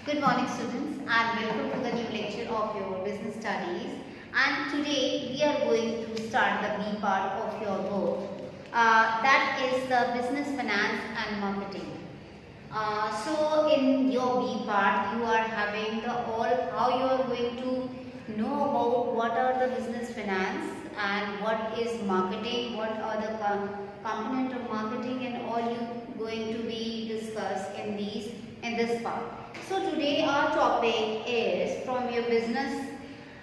Good morning students and welcome to the new lecture of your business studies, and today we are going to start the B part of your book, that is the business finance and marketing. So in your B part you are having the all how you are going to know about what are the business finance and what is marketing, what are the component of marketing, and all you going to be discussed in this part. So today our topic is from your business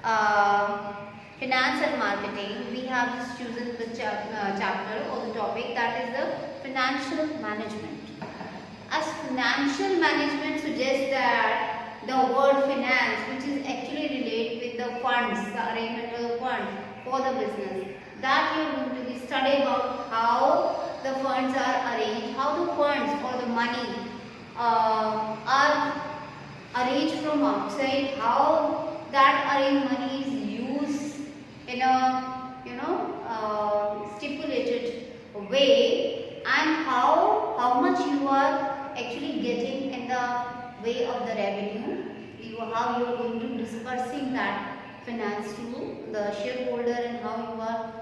finance and marketing. We have just chosen the chapter or the topic that is the financial management. As financial management suggests that the word finance, which is actually related with the funds, the arrangement of the funds for the business, that you are going to be studying about how the funds are arranged, how the funds or the money are arranged from outside, how that arranged money is used in a stipulated way, and how much you are actually getting in the way of the revenue, how you are going to dispersing that finance to the shareholder, and how you are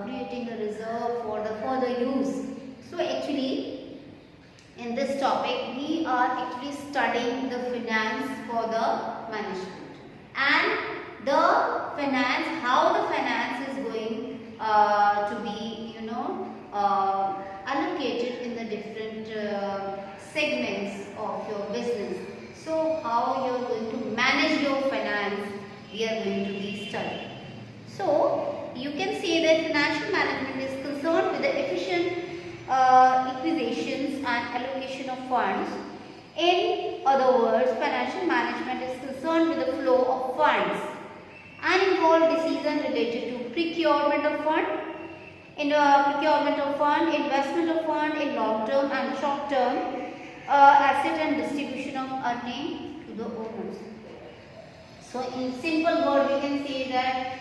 creating a reserve for the further use. So actually in this topic we are actually studying the finance for the management, and the finance, how the finance is going to be allocated in the different segments of your business. So how you are going to manage your finance, we are going to be studying. So you can say that financial management is concerned with the efficient acquisitions and allocation of funds. In other words, financial management is concerned with the flow of funds and involve decisions related to procurement of fund, investment of fund in long term and short term, asset and distribution of earning to the owners. So in simple word we can say that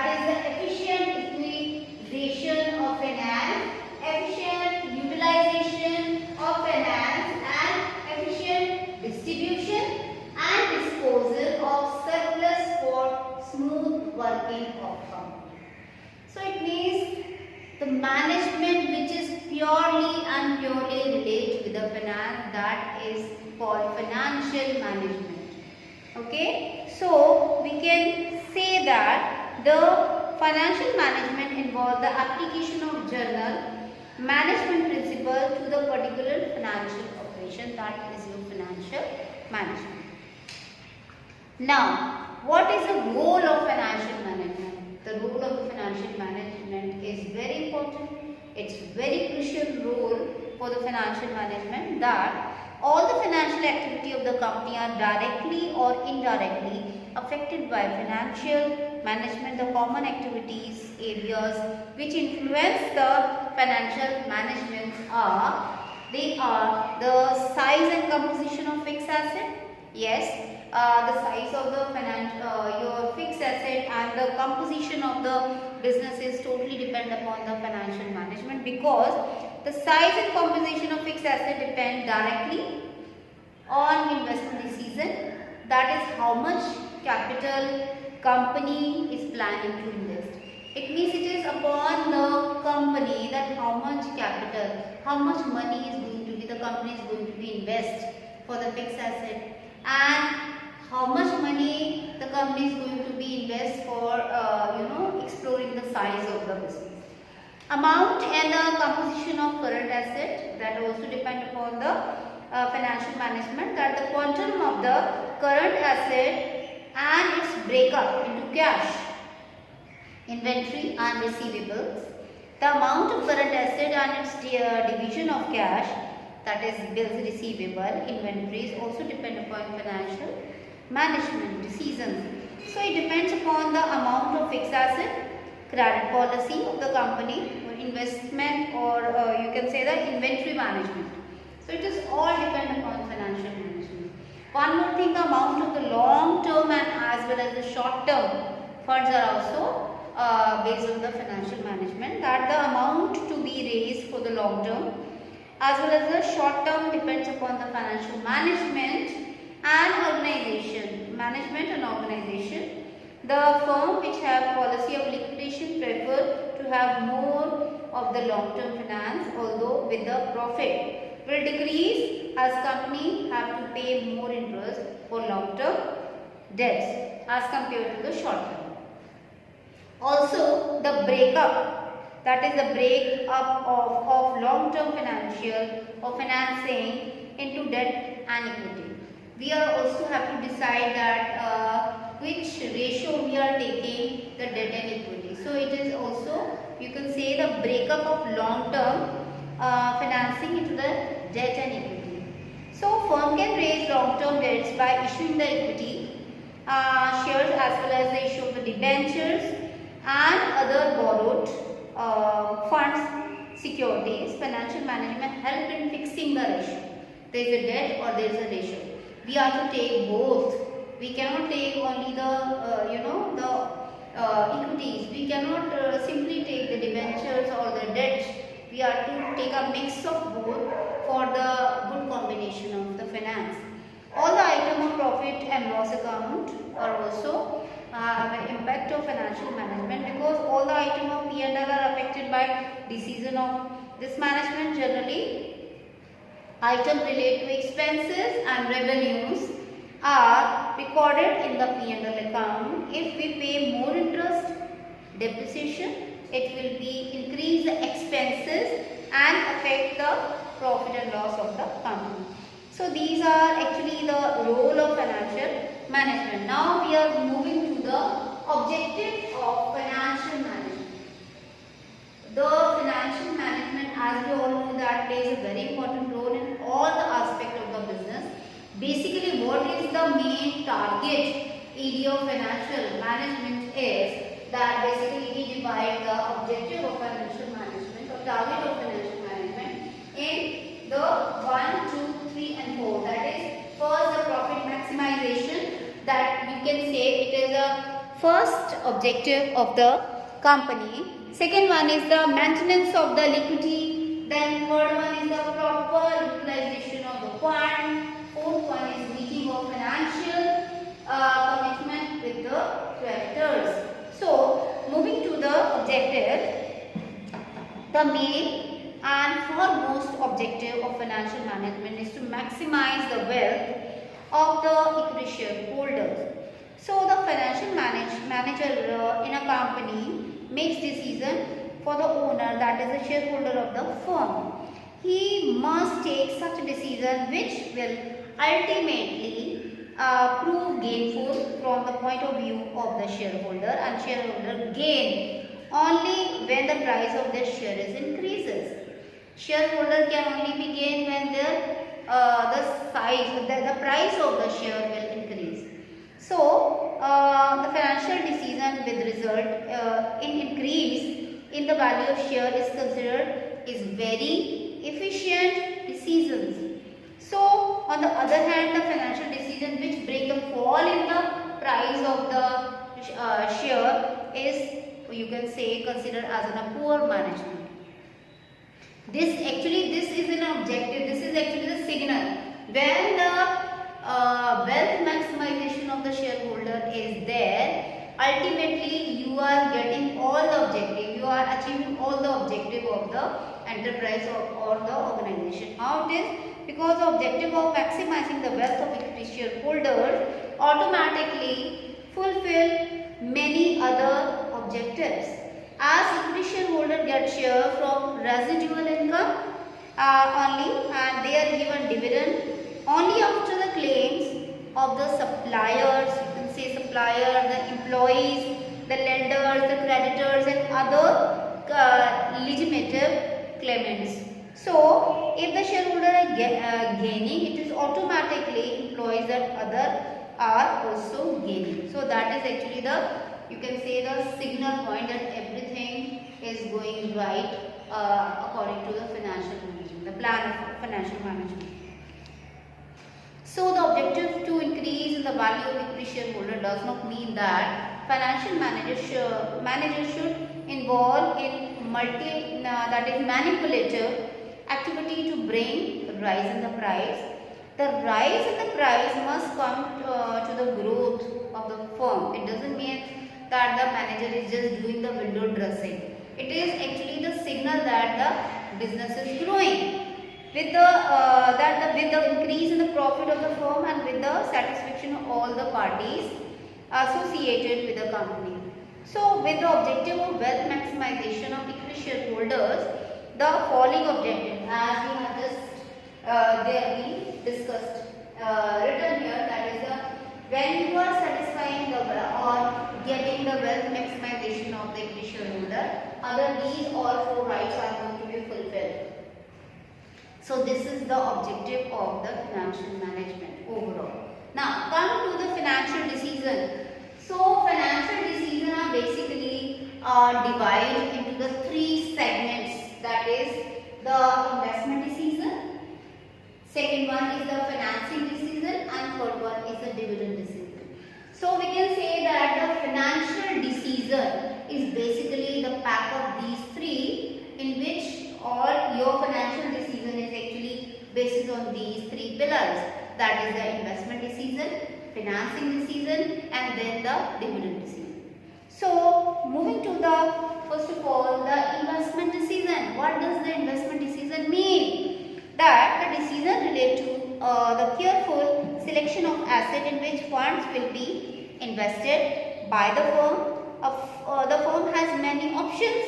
is the efficient utilization of finance, efficient utilization of finance, and efficient distribution and disposal of surplus for smooth working of company. So it means the management which is purely and purely related with the finance, that is called financial management. Okay, so we can say that the financial management involves the application of general management principle to the particular financial operation, that is your financial management. Now, what is the goal of financial management? The role of the financial management is very important. It's very crucial role for the financial management, that all the financial activity of the company are directly or indirectly affected by financial management. The common activities areas which influence the financial management are the size and composition of fixed asset. Yes, the size of the your fixed asset and the composition of the business is totally depend upon the financial management, because the size and composition of fixed asset depend directly on investment decision, that is how much capital company is planning to invest. It means it is upon the company that how much capital, how much money is going to be, the company is going to be invest for the fixed asset, and how much money the company is going to be invest for exploring the size of the business. Amount and the composition of current asset, that also depend upon the financial management, that the quantum of the current asset and its breakup into cash, inventory and receivables. The amount of current asset and its division of cash, that is bills receivable, inventories, also depend upon financial management decisions. So it depends upon the amount of fixed asset, credit policy of the company, or investment, or you can say the inventory management. So it is all depend upon financial management. One more thing, the amount of the long term and as well as the short term funds are also based on the financial management, that the amount to be raised for the long term as well as the short term depends upon the financial management, and organization, management and organization. The firm which have policy of liquidation prefer to have more of the long-term finance, although with the profit will decrease as company have to pay more interest for long-term debts as compared to the short-term. Also, the breakup, that is the break-up of long-term financial or financing into debt and equity. We are also have to decide that which ratio we are taking the debt and equity. So it is also, you can say, the breakup of long-term financing into the debt and equity. So firm can raise long-term debts by issuing the equity shares as well as the issue of the debentures and other borrowed funds, securities. Financial management help in fixing the ratio. There is a debt or there is a ratio. We have to take both. We cannot take only the equities. We cannot simply take the debentures or the debt. We have to take a mix of both for the good combination of the finance. All the items of profit and loss account are also have an impact of financial management, because all the items of P&L are affected by decision of this management. Generally, items related to expenses and revenues are recorded in the P&L account. If we pay more interest, depreciation, it will be increase the expenses and affect the profit and loss of the company. So these are actually the role of financial management. Now we are moving to the objective of financial management. The financial management, as we all know, that plays a very important role in all the aspects of the business. Basically, what is the main target area of financial management is that basically we divide the objective of financial management or target of financial management in the 1, 2, 3 and 4. That is, first the profit maximization, that you can say it is the first objective of the company. Second one is the maintenance of the liquidity. Then third one is the proper utilization of the fund. Fourth one is meeting of financial commitment with the creditors. So moving to the objective, the main and foremost objective of financial management is to maximize the wealth of the equity shareholders. So the financial manager in a company makes decision for the owner, that is the shareholder of the firm. He must take such a decision which will ultimately prove gainful from the point of view of the shareholder, and shareholder gain only when the price of their share is increases. Shareholder can only be gained when the price of the share will increase. So the financial decision with result in increase in the value of share is considered is very efficient decisions. So on the other hand, the financial decision which bring the fall in the price of the share is, you can say, considered as a poor management. This is an objective. This is actually the signal when the wealth maximization of the shareholder is there. Ultimately, you are getting all the objective. You are achieving all the objective of the enterprise or the organization. How it is? Because the objective of maximizing the wealth of equity shareholders automatically fulfill many other objectives. As equity shareholder get share from residual income only, and they are given dividend only after the claims of the suppliers, you can say supplier, the employees, the lenders, the creditors and other legitimate claimants. So if the shareholder is gaining, it is automatically implies that other are also gaining. So that is actually the, you can say, the signal point that everything is going right according to the financial management, the plan of financial management. So the objective to increase the value of equity shareholder does not mean that financial manager should involve in that is manipulative activity to bring rise in the price. The rise in the price must come to the growth of the firm. It doesn't mean that the manager is just doing the window dressing. It is actually the signal that the business is growing. With the increase in the profit of the firm and with the satisfaction of all the parties associated with the company. So, with the objective of wealth maximization of equity shareholders, the following objective, as we have just they have been discussed, written here, that is when you are satisfying the or getting the wealth maximization of the equity shareholder, other these all four rights are going to be fulfilled. So this is the objective of the financial management overall. Now come to the financial decision. So financial decisions are basically divided into the three segments, that is the investment decision, second one is the financing decision, and third one is the dividend decision. So we can say that the financial decision is basically the pack of these three, in which all your financial decision is actually based on these three pillars, that is the investment decision, financing decision, and then the dividend decision. So moving to the first of all the investment decision. What does the investment decision mean? That the decision relate to the careful selection of asset in which funds will be invested by the firm. The firm has many options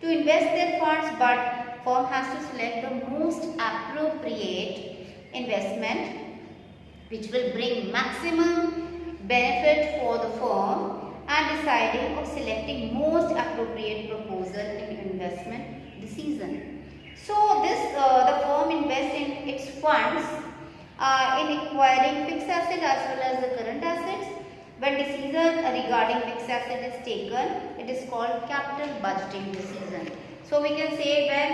to invest their funds, but firm has to select the most appropriate investment which will bring maximum benefit for the firm, and deciding of selecting most appropriate proposal in investment decision. So this the firm invests in its funds in acquiring fixed asset as well as the current assets. When decision regarding fixed asset is taken, it is called capital budgeting decision. So we can say when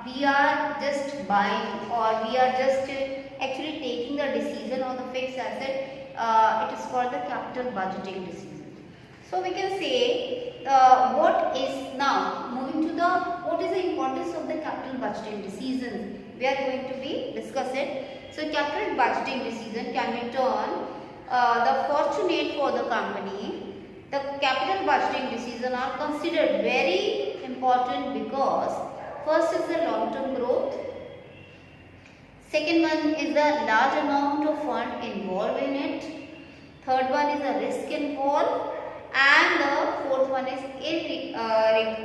we are just buying or we are just actually taking the decision on the fixed asset, it is called the capital budgeting decision. So we can say what is now moving to the what is the importance of the capital budgeting decision. We are going to be discuss it. So capital budgeting decision can be turned the fortunate for the company. The capital budgeting decisions are considered very important because first is the long-term growth, second one is the large amount of fund involved in it, third one is the risk involved, and the fourth one is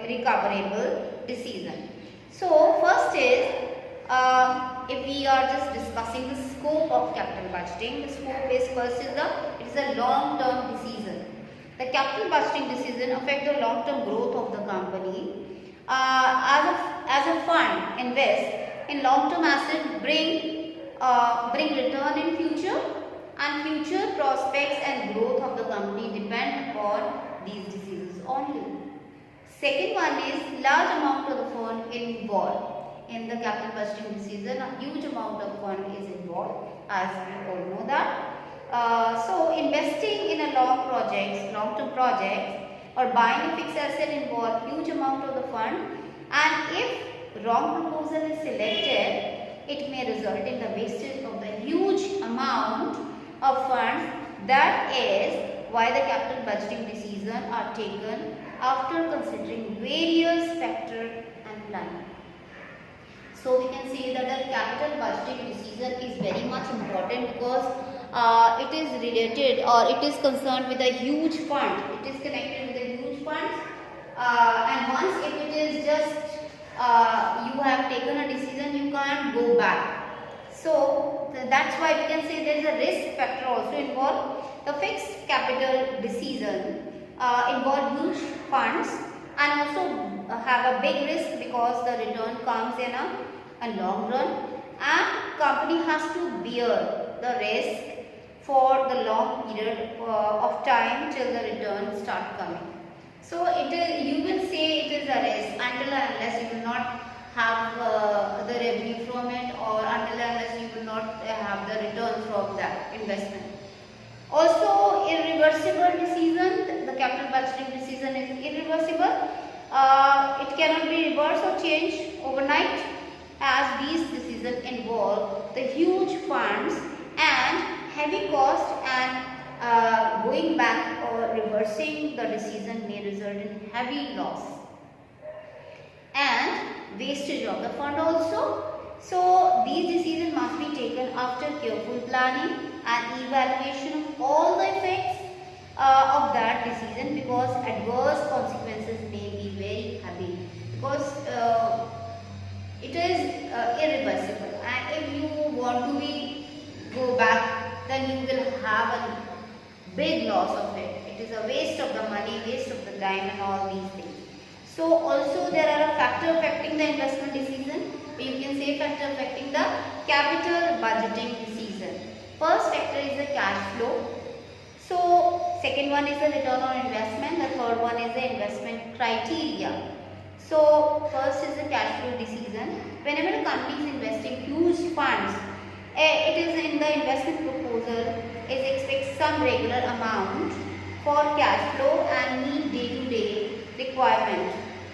irrecoverable decision. So first is if we are just discussing the scope of capital budgeting, the scope is first is it is a long-term decision. The capital budgeting decision affect the long-term growth of the company. As a fund invest in long-term assets bring return in future, and future prospects and growth of the company depend upon these decisions only. Second one is large amount of the fund involved. In the capital budgeting decision, a huge amount of fund is involved, as we all know that. So investing in a long-term projects or buying a fixed asset involve huge amount of the fund, and if wrong proposal is selected, it may result in the wastage of the huge amount of funds. That is why the capital budgeting decisions are taken after considering various factors and planning. So we can say that the capital budgeting decision is very much important because it is related or it is concerned with a huge fund. It is connected with a huge fund, and once if it is just you have taken a decision, you can't go back. So that's why we can say there is a risk factor also involved. The fixed capital decision involve huge funds and also have a big risk because the return comes in a long run, and company has to bear the risk for the long period of time till the returns start coming. So you will say it is a risk until and unless you will not have the revenue from it, or until and unless you will not have the return from that investment. Also irreversible decision, the capital budgeting decision is irreversible. It cannot be reversed or changed overnight, as these decisions decision involve the huge funds and heavy cost, and going back or reversing the decision may result in heavy loss and wastage of the fund also. So these decisions must be taken after careful planning and evaluation of all the effects of that decision, because adverse consequences may be very heavy, because it is irreversible, and if you want to go back, then you will have a big loss of it. It is a waste of the money, waste of the time and all these things. So also there are a factor affecting the investment decision, or you can say factor affecting the capital budgeting decision. First factor is the cash flow. So second one is the return on investment. The third one is the investment criteria. So first is the cash flow decision. Whenever a company is investing huge funds, it is in the investment proposal, it expects some regular amount for cash flow and meet day-to-day requirement.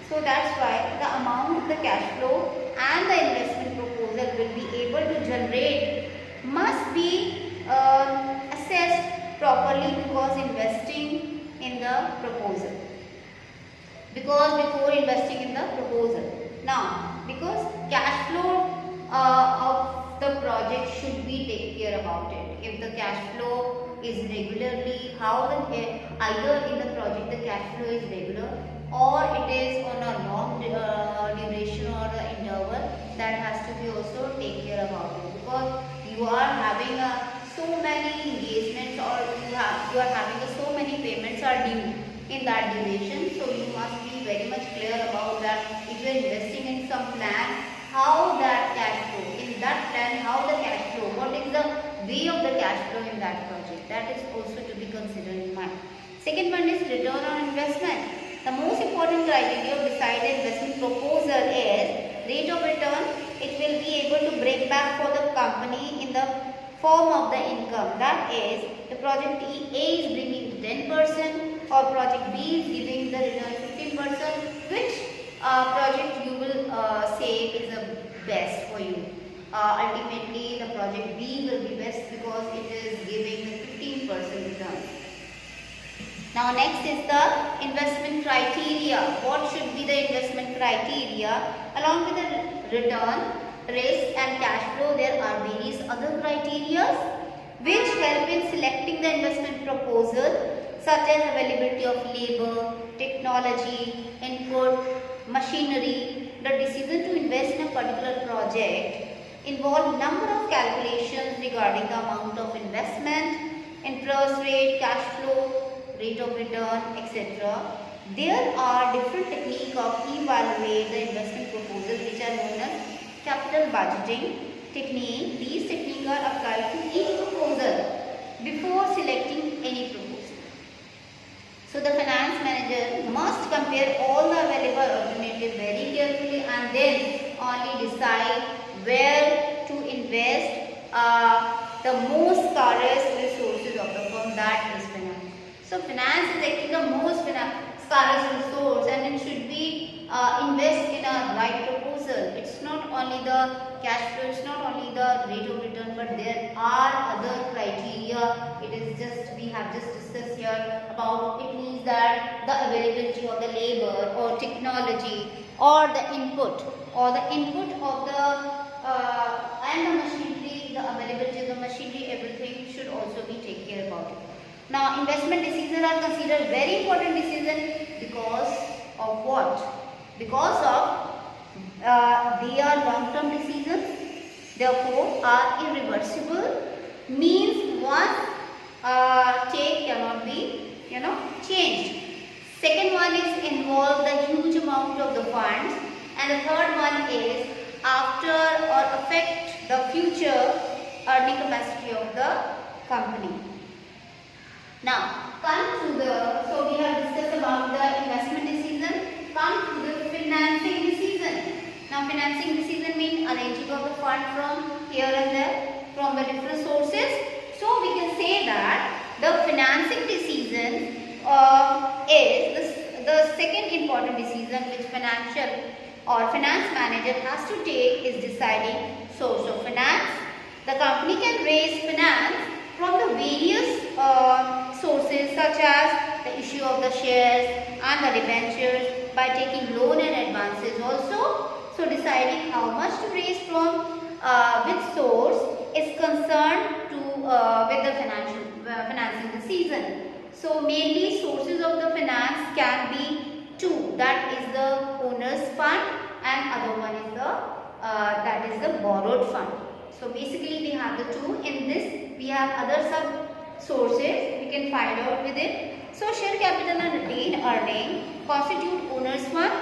So that's why the amount of the cash flow and the investment proposal will be able to generate must be assessed properly, because investing in the proposal. Because before investing in the proposal. Now, because cash flow of the project should be take care about it. If the cash flow is regularly, either in the project the cash flow is regular, or it is on a long duration or interval, that has to be also take care about it, because you are having so many engagements, or you are having so many payments are due in that duration. So you must be very much clear about that. If you are investing in some plan, how that cash flow, in that plan, how the cash flow, what is the way of the cash flow in that project, that is also to be considered in mind. Second one is return on investment. The most important criteria of decided investment proposal is rate of return. It will be able to bring back for the company in the form of the income. That is, the project A is bringing 10% or project B is giving the return 15%. Which project you will say is the best for you? Ultimately, the project B will be best because it is giving the 15% return. Now next is the investment criteria. What should be the investment criteria? Along with the return, risk and cash flow, there are various other criteria which help in selecting the investment proposal, such as availability of labor, technology, input, machinery. The decision to invest in a particular project involve number of calculations regarding the amount of investment, interest rate, cash flow, rate of return, etc. There are different techniques of evaluate the investment proposal, which are known as capital budgeting technique. These techniques are applied to each proposal before selecting any proposal. So the finance manager must compare all the available alternatives very carefully and then only decide where to invest the most scarce resources of the firm, that is finance. So finance is actually the most scarce resource, and it should be invest in a right proposal. It's not only the cash flow, it's not only the rate of return, but there are other criteria. It is just, we have just discussed here about, it means that the availability of the labor or technology or the input of the and the machinery, the availability of the machinery, everything should also be taken care about it. Now, investment decisions are considered very important decisions because of what? Because of they are long-term decisions, therefore are irreversible, means one take cannot be changed. Second one is involve the huge amount of the funds, and the third one is after or affect the future earning capacity of the company. Now, so we have discussed about the investment decision. Come to the financing decision. Now, financing decision means arranging of the fund from here and there, from the different sources. So, we can say that the financing decision is the second important decision which financial or finance manager has to take, is deciding source of finance. The company can raise finance from the various sources such as the issue of the shares and the debentures, by taking loan and advances also. So deciding how much to raise from which source is concerned to with the financing decision. So mainly sources of the finance can be two, that is the owner's fund and other one is the that is the borrowed fund. So basically we have the two. In this we have other sub sources we can find out with it. So share capital and retained earning constitute owner's fund,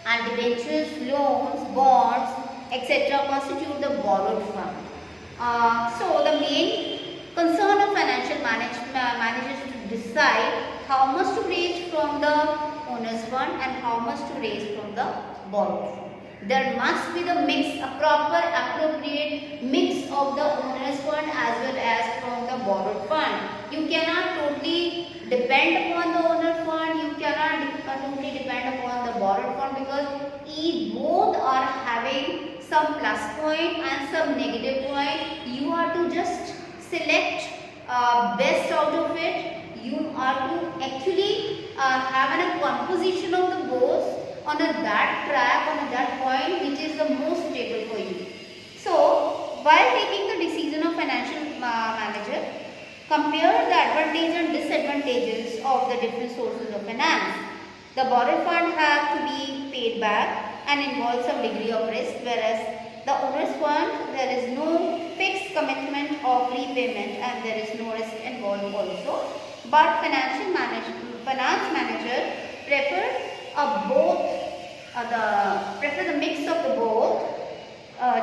and debentures, loans, bonds, etc. constitute the borrowed fund. So the main concern of financial managers is to decide how much to raise from the owner's fund and how much to raise from the borrowed fund. There must be the mix, a proper appropriate mix of the owner's fund as well as from the borrowed fund. You cannot totally depend upon the owner fund, you cannot totally depend upon the borrowed fund, because both are having some plus point and some negative point. You are to just select best out of it. You are to actually have a composition of the both on that track, on that point which is the most stable for you. So while taking the decision of financial manager, compare the advantages and disadvantages of the different sources of finance. The borrowed fund have to be paid back and involve some degree of risk, whereas the owner's fund, there is no fixed commitment of repayment and there is no risk involved also. But finance manager prefer the mix of the both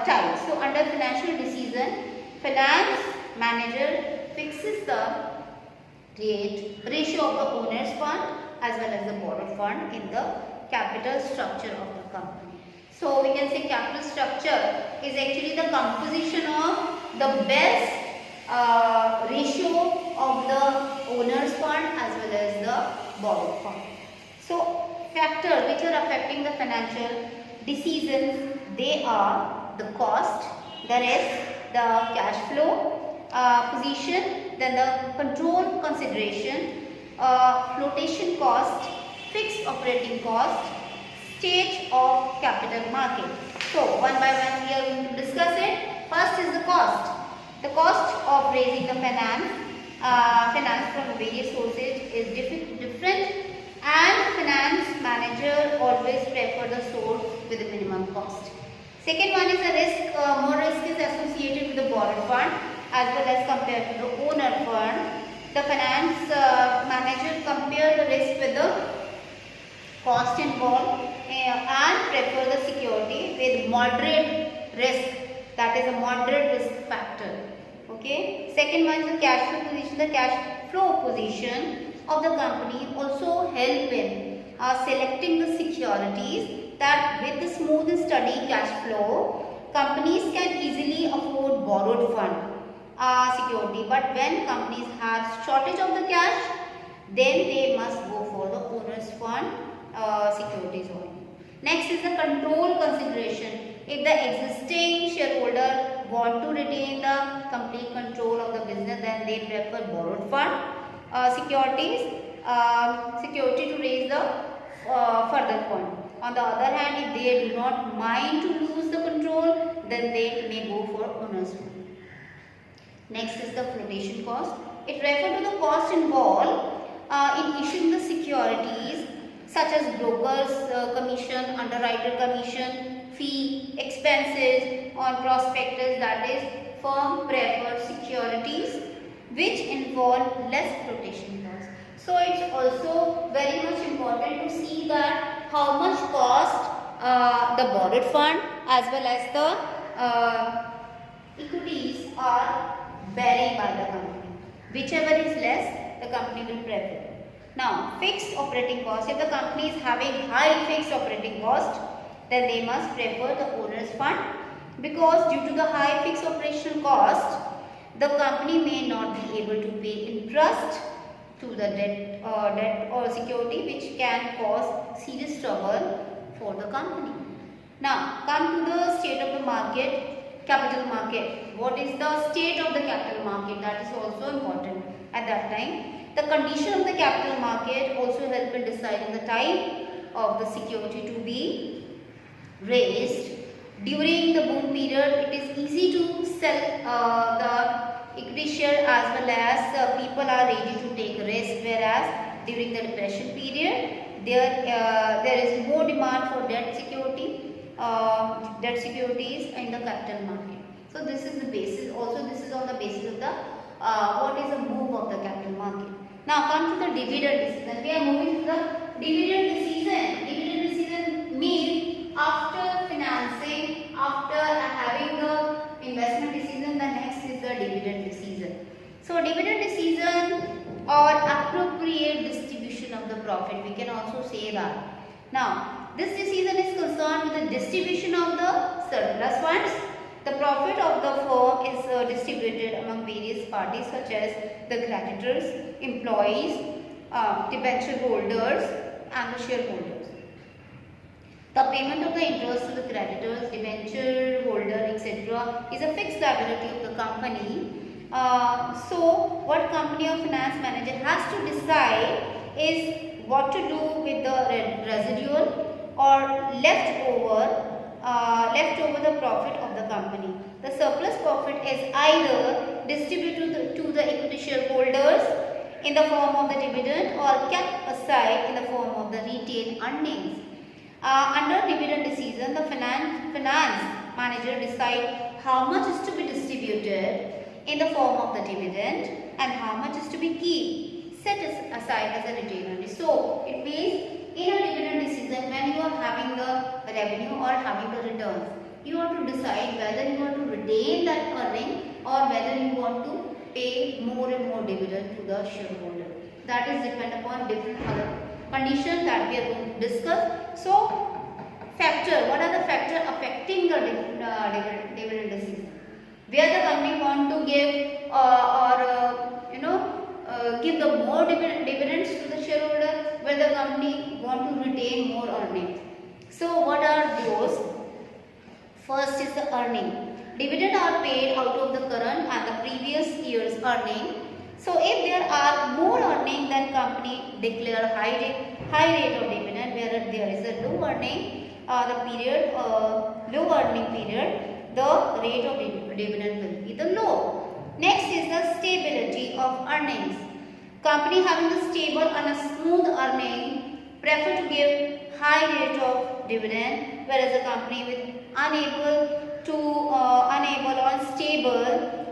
types. So under financial decision, finance manager fixes the ratio of the owner's fund as well as the borrowed fund in the capital structure of the company. So we can say capital structure is actually the composition of the best ratio of the owner's fund as well as the borrowed fund. So factors which are affecting the financial decisions, they are the cost, the risk, the cash flow position, then the control consideration, flotation cost, fixed operating cost, stage of capital market. So one by one we are going to discuss it. First is the cost. The cost of raising the finance from various sources is different, and finance manager always prefer the source with the minimum cost. Second one is the risk. More risk is associated with the borrowed fund as well as compared to the owner fund. The finance manager compare the risk with the cost involved and prefer the security with moderate risk, that is a moderate risk factor. Okay. Second one is the cash flow position. The cash flow position of the company also help in selecting the securities, that with the smooth and steady cash flow, companies can easily afford borrowed fund security. But when companies have shortage of the cash, then they must go for the owner's fund securities only. Next is the control consideration. If the existing shareholder want to retain the complete control of the business, then they prefer borrowed fund security to raise the further fund. On the other hand, if they do not mind to lose the control, then they may go for owner's fund. Next is the flotation cost. It refers to the cost involved in issuing the securities, such as brokers commission, underwriter commission, fee, expenses on prospectus, that is firm preferred securities, which involve less flotation cost. So it's also very much important to see that how much cost the borrowed fund as well as the equities are bearing by the company. Whichever is less, the company will prefer. Now, fixed operating cost. If the company is having high fixed operating cost, then they must prefer the owner's fund, because due to the high fixed operational cost, the company may not be able to pay interest to the debt or security, which can cause serious trouble for the company. Now come to the state of the market, capital market. What is the state of the capital market? That is also important at that time. The condition of the capital market also help in deciding the type of the security to be raised. During the boom period, it is easy to sell the equity share as well as people are ready to take risk, whereas during the depression period, there is more demand for debt securities in the capital market. So this is the basis. Also, this is on the basis of the what is the move of the capital market. Now come to the dividend decision. We are moving to the dividend decision. Dividend decision means after financing, after having the investment decision, the next is the dividend decision. So dividend decision or appropriate distribution of the profit, we can also say that. Now this decision is concerned with the distribution of the surplus funds. The profit of the firm is distributed among various parties such as the creditors, employees, debenture holders and the shareholders. The payment of the interest to the creditors, debenture holder, etc. is a fixed liability of the company. So what company or finance manager has to decide is what to do with the residual or leftover the profit of the company. The surplus profit is either distributed to the equity shareholders in the form of the dividend or kept aside in the form of the retained earnings. Under dividend decision, the finance manager decides how much is to be distributed in the form of the dividend and how much is to be set aside as a retained earnings. So it means in a dividend decision, when you are having the revenue or having the returns, you have to decide whether you want to retain that earning or whether you want to pay more and more dividend to the shareholder. That is depend upon different other conditions that we are going to discuss. So, what are the factors affecting the dividend decision? Where the company want to give give the more dividends to the shareholder, where the company want to retain more earnings. So what are those? First is the earning. Dividend are paid out of the current and the previous year's earning. So if there are more earning, then company declare high rate of dividend. Where there is a low earning, low earning period, the rate of dividend will be the low. Next is the stability of earnings. Company having a stable and a smooth earning prefer to give high rate of dividend, whereas a company with unable or unstable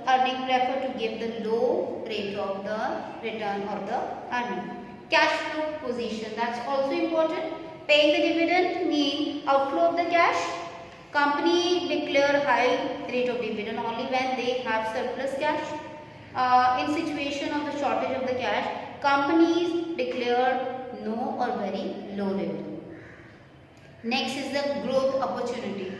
earning prefer to give the low rate of the return of the earning. Cash flow position, that's also important. Paying the dividend mean outflow of the cash. Company declare high rate of dividend only when they have surplus cash. In situation of the shortage of the cash, companies declare no or very low rate. Next is the growth opportunity.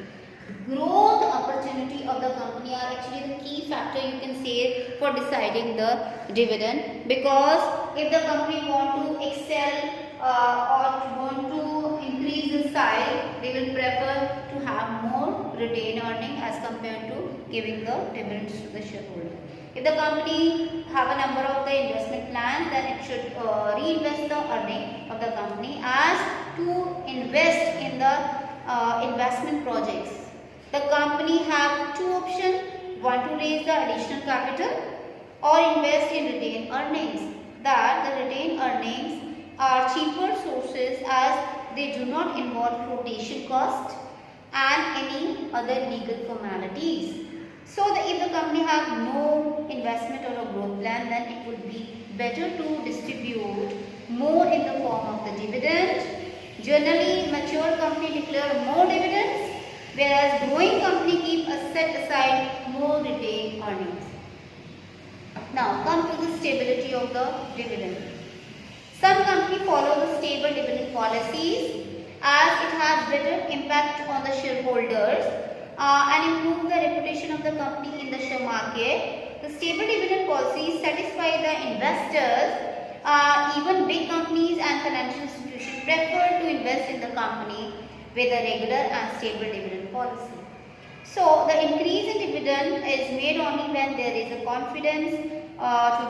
Growth opportunity of the company are actually the key factor, you can say, for deciding the dividend, because if the company want to excel or want to increase the size, they will prefer to have more retained earning as compared to giving the dividends to the shareholder. If the company have a number of the investment plans, then it should reinvest the earning of the company as to invest in the investment projects. The company have two options: one to raise the additional capital or invest in retained earnings. That the retained earnings are cheaper sources as they do not involve flotation cost and any other legal formalities. So if the company have no investment or a growth plan, then it would be better to distribute more in the form of the dividend. Generally, mature company declare more dividends, whereas growing company keep set aside more retained earnings. Now come to the stability of the dividend. Some company follow the stable dividend policies as it has better impact on the shareholders and improve the reputation of the company in the share market. The stable dividend policies satisfy the investors. Even big companies and financial institutions prefer to invest in the company with a regular and stable dividend policy. So the increase in dividend is made only when there is a confidence to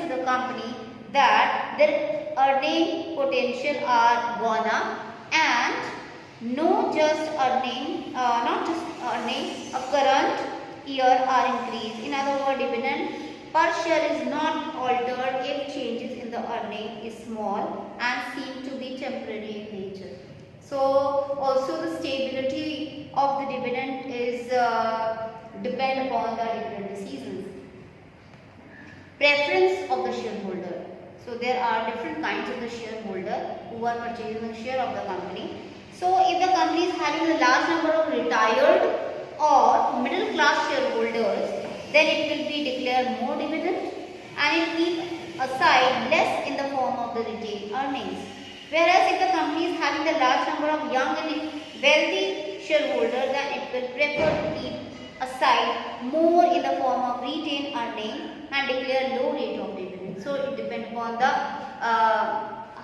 the company that their earning potential are gone up, and not just earning a current year are increased. In other words, dividend per share is not altered if changes in the earning is small and seem to be temporary in nature. So also the stability of the dividend is depend upon the dividend decisions. Preference of the shareholder. So there are different kinds of the shareholder who are purchasing the share of the company. So if the company is having a large number of retired or middle class shareholders, then it will be declared more dividend and it will keep aside less in the form of the retained earnings. Whereas if the company is having a large number of young and wealthy shareholders, then it will prefer to keep aside more in the form of retained earning and declare low rate of dividend. So it depends upon the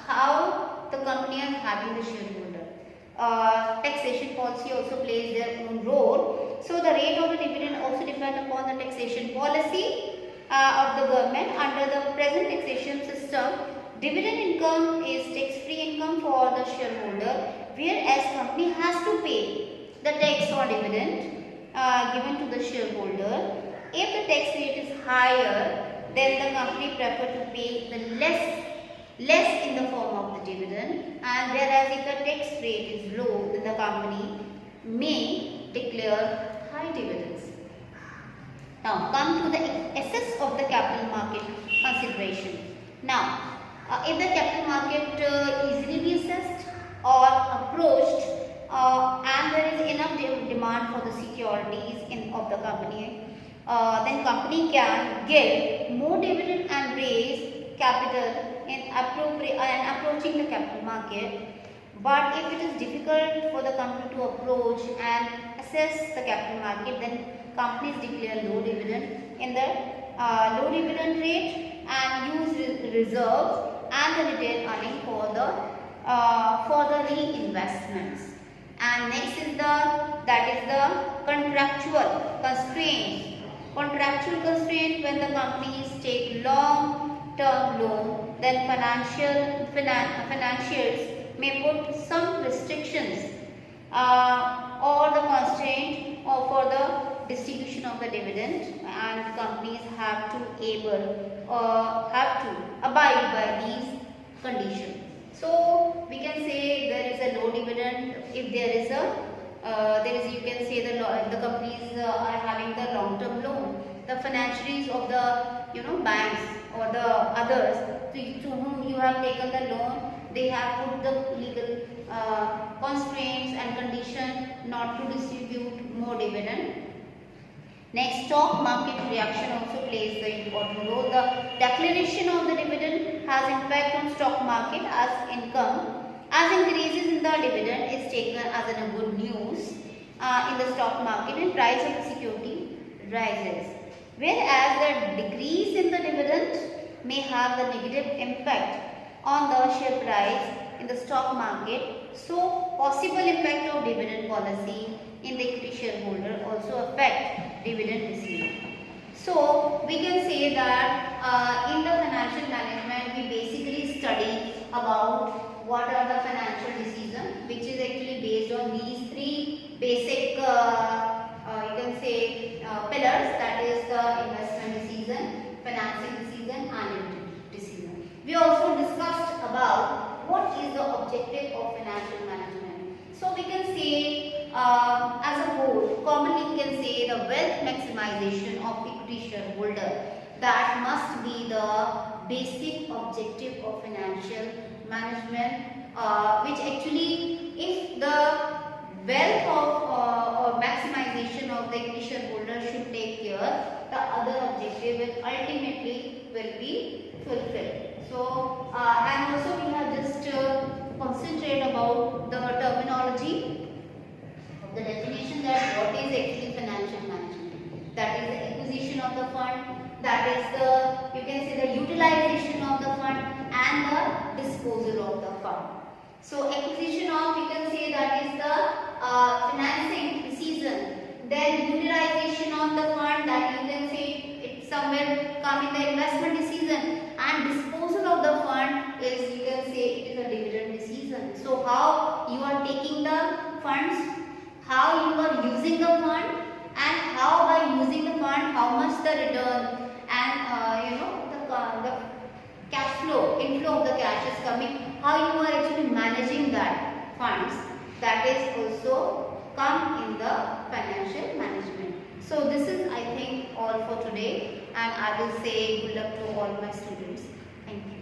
how the company is having the shareholder. Taxation policy also plays their own role. So the rate of the dividend also depends upon the taxation policy of the government. Under the present taxation system, dividend income is tax-free income for the shareholder, whereas company has to pay the tax on dividend given to the shareholder. If the tax rate is higher, then the company prefer to pay the less in the form of the dividend, and whereas if the tax rate is low, then the company may declare high dividends. Now come to the assess of the capital market consideration. Now if the capital market easily be assessed or approached and there is enough demand for the securities of the company, then company can give more dividend and raise capital in approaching the capital market. But if it is difficult for the company to approach and assess the capital market, then companies declare low dividend in the low dividend rate and use reserves and the retained earning for the reinvestments. And next is the contractual constraints. Contractual constraint: when the companies take long-term loan, then financiers may put some restrictions or the constraint for the distribution of the dividend, and companies have to abide by these conditions. So we can say there is a low dividend if you can say the companies are having the long-term loan. The financiaries of the banks or the others to whom you have taken the loan, they have put the legal constraints and conditions not to distribute more dividend. Next, stock market reaction also plays the important role. The declaration of the dividend has impact on stock market as income. As increases in the dividend is taken as a good news in the stock market, and price of the security rises. Whereas the decrease in the dividend may have a negative impact on the share price in the stock market. So possible impact of dividend policy in the equity shareholder also affect dividend decision. So we can say that in the financial management we basically study about what are the financial decisions, which is actually based on these three basic you can say pillars, that is the investment decision, financing decision and liquidity decision. We also discussed about what is the objective of financial management. So we can say as a whole, commonly we can say the wealth maximization of equity shareholder. That must be the basic objective of financial management, which actually, if the wealth of or maximization of the equity shareholder should take care, the other objective will ultimately be fulfilled. So and also we have just concentrate about the terminology of the definition, that what is actually financial management. That is the acquisition of the fund, that is the, you can say, the utilization of the fund and the disposal of the fund. So acquisition of, you can say that is the financing decision. Then utilization of the fund, that you can say it somewhere come in the investment decision. And disposal of the fund is, you can say it is a dividend decision. So how you are taking the funds, how you are using the fund, and how by using the fund how much the return, and the cash flow, inflow of the cash is coming, how you are actually managing that funds, that is also come in the financial management. So this is, I think, all for today, and I will say good luck to all my students. Thank you.